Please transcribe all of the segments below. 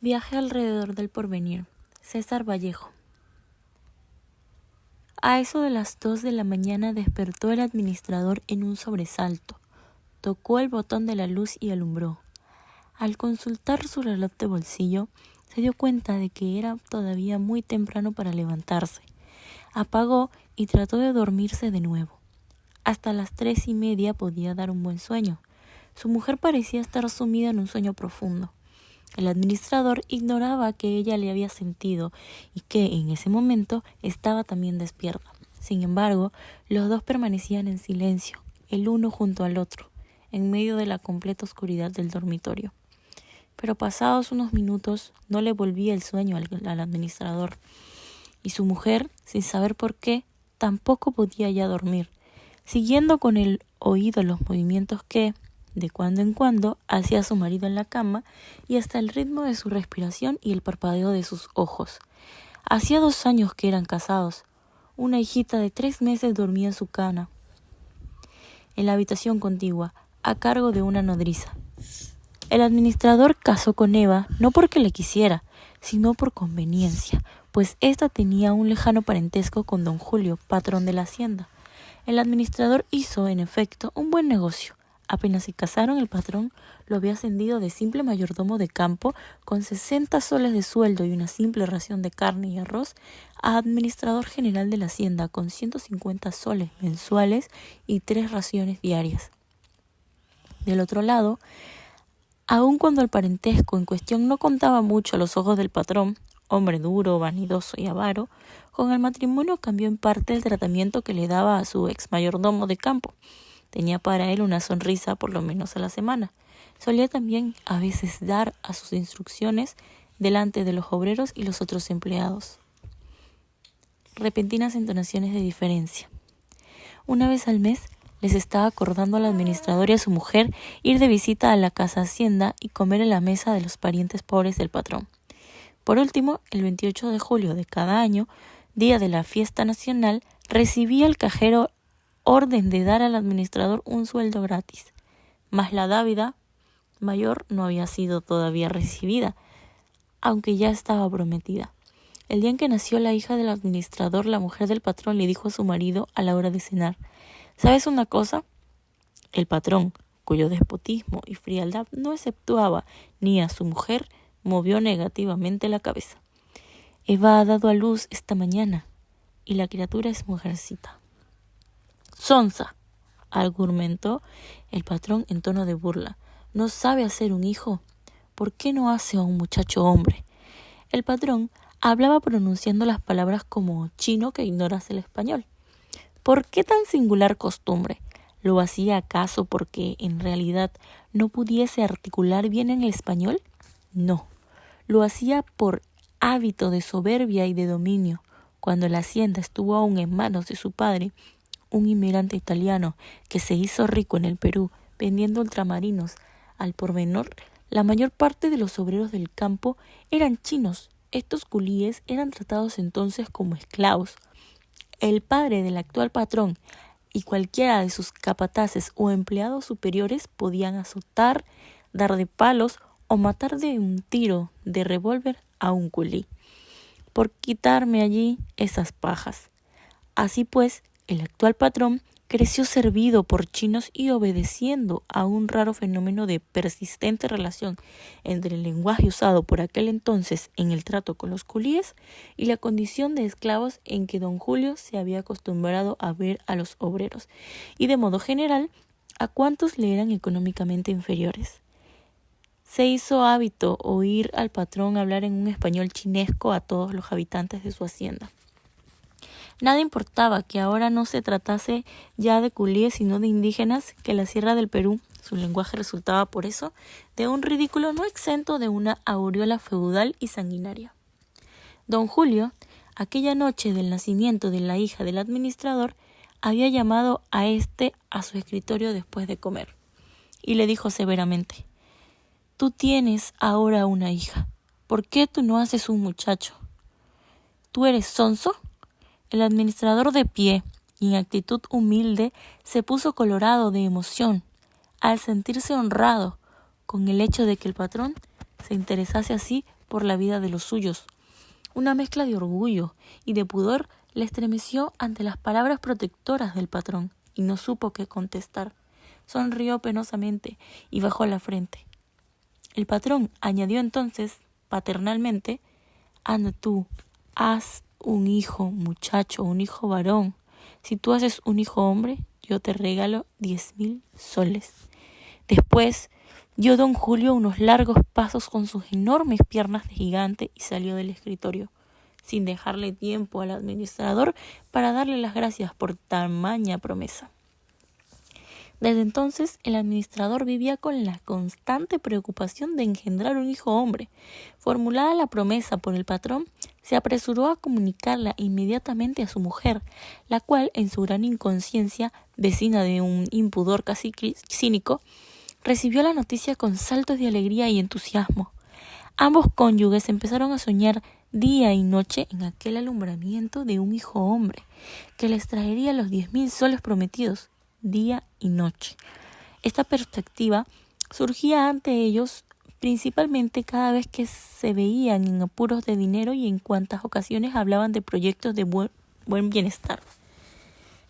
Viaje alrededor del porvenir. César Vallejo. A eso de las 2 de la mañana despertó el administrador en un sobresalto. Tocó el botón de la luz y alumbró. Al consultar su reloj de bolsillo, se dio cuenta de que era todavía muy temprano para levantarse. Apagó y trató de dormirse de nuevo. Hasta las 3:30 podía dar un buen sueño. Su mujer parecía estar sumida en un sueño profundo. El administrador ignoraba que ella le había sentido y que en ese momento estaba también despierta. Sin embargo, los dos permanecían en silencio, el uno junto al otro, en medio de la completa oscuridad del dormitorio. Pero pasados unos minutos no le volvía el sueño al administrador, y su mujer, sin saber por qué, tampoco podía ya dormir, siguiendo con el oído los movimientos que, de cuando en cuando, hacía su marido en la cama y hasta el ritmo de su respiración y el parpadeo de sus ojos. Hacía 2 años que eran casados. Una hijita de 3 meses dormía en su cama, en la habitación contigua, a cargo de una nodriza. El administrador casó con Eva no porque le quisiera, sino por conveniencia, pues ésta tenía un lejano parentesco con don Julio, patrón de la hacienda. El administrador hizo, en efecto, un buen negocio. Apenas se casaron, el patrón lo había ascendido de simple mayordomo de campo con 60 soles de sueldo y una simple ración de carne y arroz a administrador general de la hacienda con 150 soles mensuales y 3 raciones diarias. Del otro lado, aun cuando el parentesco en cuestión no contaba mucho a los ojos del patrón, hombre duro, vanidoso y avaro, con el matrimonio cambió en parte el tratamiento que le daba a su ex mayordomo de campo. Tenía para él una sonrisa por lo menos a la semana. Solía también a veces dar a sus instrucciones delante de los obreros y los otros empleados. Repentinas entonaciones de diferencia. Una vez al mes les estaba acordando al administrador y a su mujer ir de visita a la casa hacienda y comer en la mesa de los parientes pobres del patrón. Por último, el 28 de julio de cada año, día de la fiesta nacional, recibía el cajero orden de dar al administrador un sueldo gratis, mas la dávida mayor no había sido todavía recibida, aunque ya estaba prometida. El día en que nació la hija del administrador, la mujer del patrón le dijo a su marido a la hora de cenar: ¿sabes una cosa? El patrón, cuyo despotismo y frialdad no exceptuaba ni a su mujer, movió negativamente la cabeza. Eva ha dado a luz esta mañana y la criatura es mujercita. Sonsa, argumentó el patrón en tono de burla. ¿No sabe hacer un hijo? ¿Por qué no hace a un muchacho hombre? El patrón hablaba pronunciando las palabras como chino que ignoras el español. ¿Por qué tan singular costumbre? ¿Lo hacía acaso porque en realidad no pudiese articular bien en el español? No, lo hacía por hábito de soberbia y de dominio. Cuando la hacienda estuvo aún en manos de su padre, un inmigrante italiano que se hizo rico en el Perú vendiendo ultramarinos al por menor, la mayor parte de los obreros del campo eran chinos. Estos culíes eran tratados entonces como esclavos. El padre del actual patrón y cualquiera de sus capataces o empleados superiores podían azotar, dar de palos o matar de un tiro de revólver a un culí, por quitarme allí esas pajas. Así pues, el actual patrón creció servido por chinos y obedeciendo a un raro fenómeno de persistente relación entre el lenguaje usado por aquel entonces en el trato con los culíes y la condición de esclavos en que don Julio se había acostumbrado a ver a los obreros, y de modo general a cuantos le eran económicamente inferiores. Se hizo hábito oír al patrón hablar en un español chinesco a todos los habitantes de su hacienda. Nada importaba que ahora no se tratase ya de culíes sino de indígenas, que la sierra del Perú, su lenguaje resultaba por eso de un ridículo no exento de una aureola feudal y sanguinaria. Don Julio, aquella noche del nacimiento de la hija del administrador, había llamado a su escritorio después de comer y le dijo severamente: «Tú tienes ahora una hija. ¿Por qué tú no haces un muchacho? ¿Tú eres sonso?» El administrador, de pie y en actitud humilde, se puso colorado de emoción al sentirse honrado con el hecho de que el patrón se interesase así por la vida de los suyos. Una mezcla de orgullo y de pudor le estremeció ante las palabras protectoras del patrón y no supo qué contestar. Sonrió penosamente y bajó la frente. El patrón añadió entonces, paternalmente: «Anda tú, haz un hijo muchacho, un hijo varón. Si tú haces un hijo hombre, yo te regalo 10.000 soles». Después dio don Julio unos largos pasos con sus enormes piernas de gigante y salió del escritorio, sin dejarle tiempo al administrador para darle las gracias por tamaña promesa. Desde entonces, el administrador vivía con la constante preocupación de engendrar un hijo hombre. Formulada la promesa por el patrón, se apresuró a comunicarla inmediatamente a su mujer, la cual, en su gran inconsciencia, vecina de un impudor casi cínico, recibió la noticia con saltos de alegría y entusiasmo. Ambos cónyuges empezaron a soñar día y noche en aquel alumbramiento de un hijo hombre, que les traería los 10.000 soles prometidos, día y noche. Esta perspectiva surgía ante ellos principalmente cada vez que se veían en apuros de dinero y en cuantas ocasiones hablaban de proyectos de buen bienestar.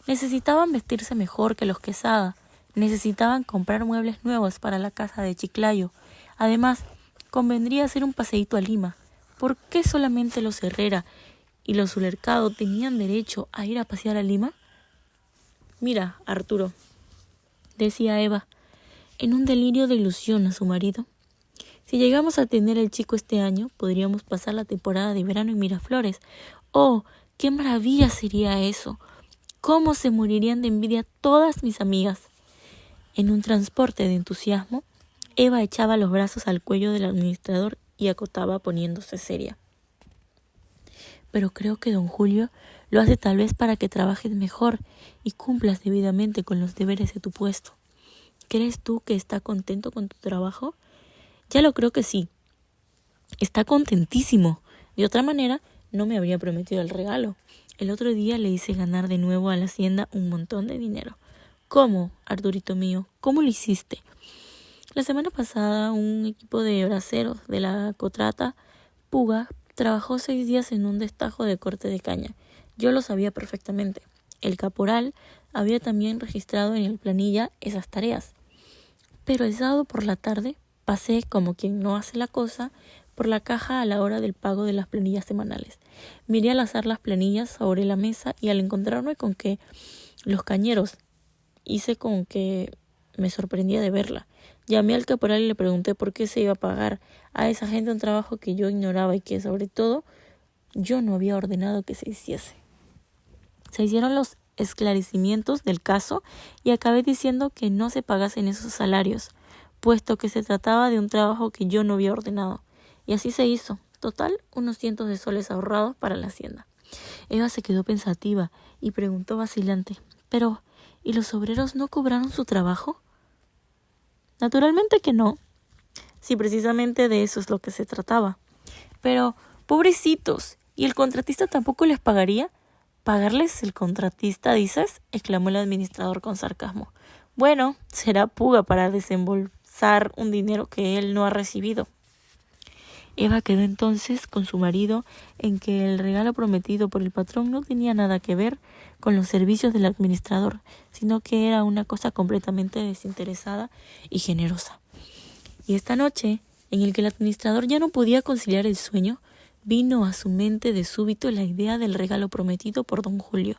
Necesitaban vestirse mejor que los Quesada, necesitaban comprar muebles nuevos para la casa de Chiclayo. Además, convendría hacer un paseíto a Lima. ¿Por qué solamente los Herrera y los Zulercado tenían derecho a ir a pasear a Lima? «Mira, Arturo», decía Eva, en un delirio de ilusión a su marido, «si llegamos a tener el chico este año, podríamos pasar la temporada de verano en Miraflores. ¡Oh, qué maravilla sería eso! ¡Cómo se morirían de envidia todas mis amigas!». En un transporte de entusiasmo, Eva echaba los brazos al cuello del administrador y acotaba poniéndose seria: «Pero creo que don Julio lo hace tal vez para que trabajes mejor y cumplas debidamente con los deberes de tu puesto. ¿Crees tú que está contento con tu trabajo?». «Ya lo creo que sí. Está contentísimo. De otra manera, no me habría prometido el regalo. El otro día le hice ganar de nuevo a la hacienda un montón de dinero». «¿Cómo, Arturito mío? ¿Cómo lo hiciste?». «La semana pasada un equipo de braceros de la Cotrata Puga trabajó 6 días en un destajo de corte de caña. Yo lo sabía perfectamente. El caporal había también registrado en el planilla esas tareas. Pero el sábado por la tarde pasé, como quien no hace la cosa, por la caja a la hora del pago de las planillas semanales. Miré al azar las planillas sobre la mesa y al encontrarme con que los cañeros, hice con que me sorprendía de verla. Llamé al caporal y le pregunté por qué se iba a pagar a esa gente un trabajo que yo ignoraba y que, sobre todo, yo no había ordenado que se hiciese. Se hicieron los esclarecimientos del caso y acabé diciendo que no se pagasen esos salarios, puesto que se trataba de un trabajo que yo no había ordenado. Y así se hizo. Total, unos cientos de soles ahorrados para la hacienda. Eva se quedó pensativa y preguntó vacilante: «Pero, ¿y los obreros no cobraron su trabajo?». «Naturalmente que no, si precisamente de eso es lo que se trataba». «Pero, pobrecitos, ¿y el contratista tampoco les pagaría?». «¿Pagarles el contratista, dices?», exclamó el administrador con sarcasmo. «Bueno, será Puga para desembolsar un dinero que él no ha recibido». Eva quedó entonces con su marido en que el regalo prometido por el patrón no tenía nada que ver con los servicios del administrador, sino que era una cosa completamente desinteresada y generosa. Y esta noche, en el que el administrador ya no podía conciliar el sueño, vino a su mente de súbito la idea del regalo prometido por don Julio.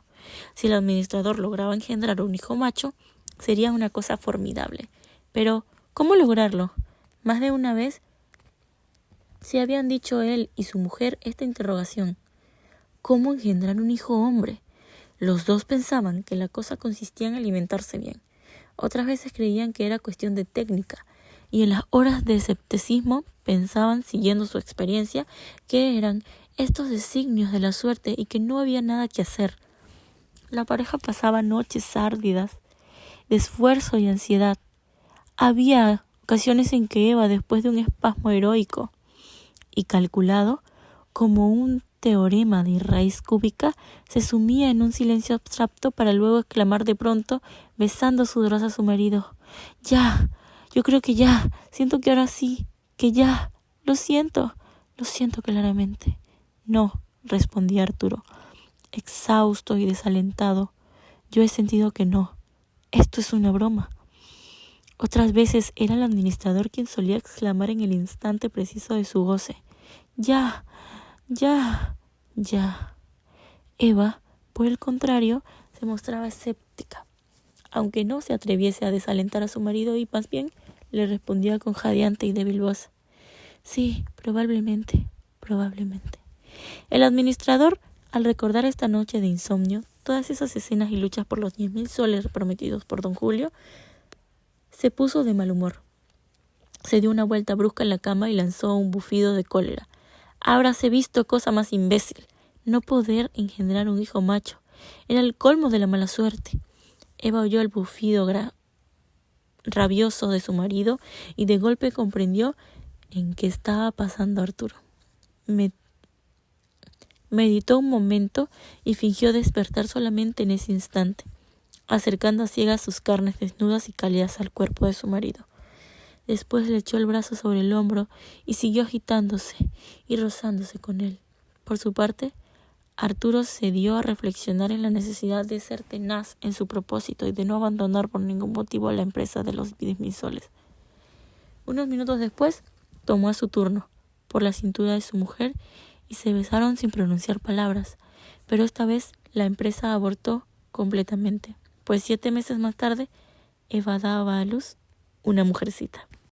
Si el administrador lograba engendrar un hijo macho, sería una cosa formidable. Pero, ¿cómo lograrlo? Más de una vez se habían dicho él y su mujer esta interrogación: ¿cómo engendrar un hijo hombre? Los dos pensaban que la cosa consistía en alimentarse bien. Otras veces creían que era cuestión de técnica, y en las horas de escepticismo pensaban, siguiendo su experiencia, que eran estos designios de la suerte y que no había nada que hacer. La pareja pasaba noches árdidas de esfuerzo y ansiedad. Había ocasiones en que Eva, después de un espasmo heroico y calculado como un teorema de raíz cúbica, se sumía en un silencio abstracto para luego exclamar de pronto, besando sudorosa a su marido: «Ya, yo creo que ya, siento que ahora sí, que ya, lo siento, Lo siento claramente. No, respondía Arturo, exhausto y desalentado. Yo he sentido que no. Esto es una broma. Otras veces era el administrador quien solía exclamar en el instante preciso de su goce: ¡Ya! ¡Ya! ¡Ya! Eva, por el contrario, se mostraba escéptica, aunque no se atreviese a desalentar a su marido, y más bien le respondía con jadeante y débil voz: sí, probablemente. El administrador, al recordar esta noche de insomnio, todas esas escenas y luchas por los 10.000 soles prometidos por don Julio, se puso de mal humor. Se dio una vuelta brusca en la cama y lanzó un bufido de cólera. Habráse visto cosa más imbécil. No poder engendrar un hijo macho. Era el colmo de la mala suerte. Eva oyó el bufido rabioso de su marido y de golpe comprendió en qué estaba pasando Arturo. Meditó un momento y fingió despertar solamente en ese instante, acercando a ciegas sus carnes desnudas y cálidas al cuerpo de su marido. Después le echó el brazo sobre el hombro y siguió agitándose y rozándose con él. Por su parte, Arturo se dio a reflexionar en la necesidad de ser tenaz en su propósito y de no abandonar por ningún motivo la empresa de los 10.000 soles. Unos minutos después, tomó a su turno por la cintura de su mujer y se besaron sin pronunciar palabras, pero esta vez la empresa abortó completamente, pues 7 meses más tarde Eva daba a luz una mujercita.